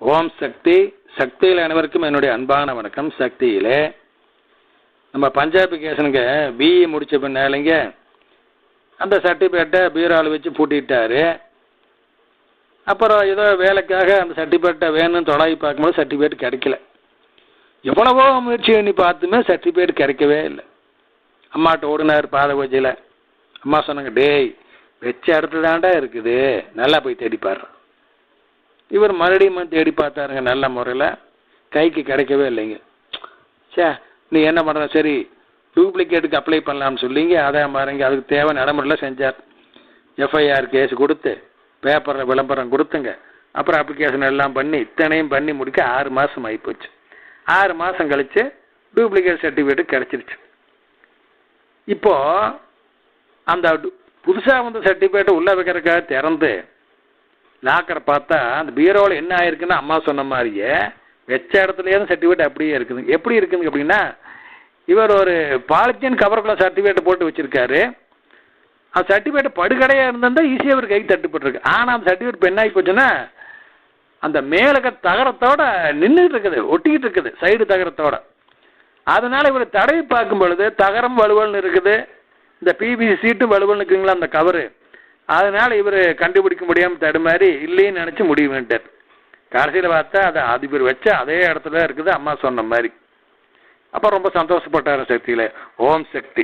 ஓம் சக்தி. சக்தியில் அனைவருக்கும் என்னுடைய அன்பான வணக்கம். சக்தியிலே நம்ம பஞ்சாபி கேசனுங்க பிஇ முடித்த பின்னாலேங்க அந்த சர்டிஃபிகேட்டை பீரோவில் வச்சு பூட்டிட்டாரு. அப்புறம் ஏதோ வேலைக்காக அந்த சர்டிஃபிகேட்டை வேணும்னு தொடாவி பார்க்கும்போது சர்டிஃபிகேட் கிடைக்கல. எவ்வளவோ முயற்சி பண்ணி பார்த்துமே சர்டிஃபிகேட் கிடைக்கவே இல்லை. அம்மாட்ட ஓடினார் பாத பூஜையில். அம்மா சொன்னாங்க, டேய் வச்ச இடத்துல தாண்டா இருக்குது, நல்லா போய் தேடிப்பார். இவர் மறுபடியும் தேடி பார்த்தாருங்க, நல்ல முறையில் கைக்கு கிடைக்கவே இல்லைங்க. சே நீ என்ன பண்ணுற, சரி டூப்ளிகேட்டுக்கு அப்ளை பண்ணலாம்னு சொல்லிங்க. அதை பாருங்க, அதுக்கு தேவை நடைமுறையில் செஞ்சார். எஃப்ஐஆர் கேஸ் கொடுத்து பேப்பரில் விளம்பரம் கொடுத்துங்க. அப்புறம் அப்ளிகேஷன் எல்லாம் பண்ணி இத்தனையும் பண்ணி முடிக்க 6 மாதம் ஆகிப்போச்சு. 6 மாதம் கழித்து டூப்ளிகேட் சர்டிஃபிகேட்டு கிடச்சிருச்சு. இப்போது அந்த புதுசாக வந்த சர்டிஃபிகேட்டை உள்ளே வைக்கிறதுக்காக திறந்து லாக்கரை பார்த்தா அந்த பீரோவில் என்ன ஆயிருக்குன்னு அம்மா சொன்ன மாதிரியே வச்ச இடத்துலையே தான் சர்டிஃபிகேட் அப்படியே இருக்குது. எப்படி இருக்குதுங்க அப்படின்னா, இவர் ஒரு பாலித்தீன் கவருக்குள்ள சர்டிஃபிகேட் போட்டு வச்சுருக்காரு. அந்த சர்டிஃபிகேட் படுகடையாக இருந்தால் ஈஸியாக ஒரு கைக்கு தட்டுப்பட்டுருக்கு. ஆனால் அந்த சர்டிஃபிகேட் இப்போ என்ன ஆகி போச்சுன்னா அந்த மேலக்க தகரத்தோட நின்றுட்டு இருக்குது, ஒட்டிக்கிட்டு இருக்குது, சைடு தகரத்தோட. அதனால் இவர் தடவி பார்க்கும் பொழுது தகரம் வலுவல்னு இருக்குது, இந்த பிவிசி சீட்டும் வலுவல்னு இருக்குங்களா அந்த கவரு. அதனால் இவர் கண்டுபிடிக்க முடியாமல் தடுமாறி இல்லைன்னு நினச்சி முடிவு பண்ணிட்டார். கடைசியில் பார்த்தா அது இவர் வச்ச அதே இடத்துல இருக்குது, அம்மா சொன்ன மாதிரி. அப்போ ரொம்ப சந்தோஷப்பட்டார் சக்தியில். ஓம் சக்தி.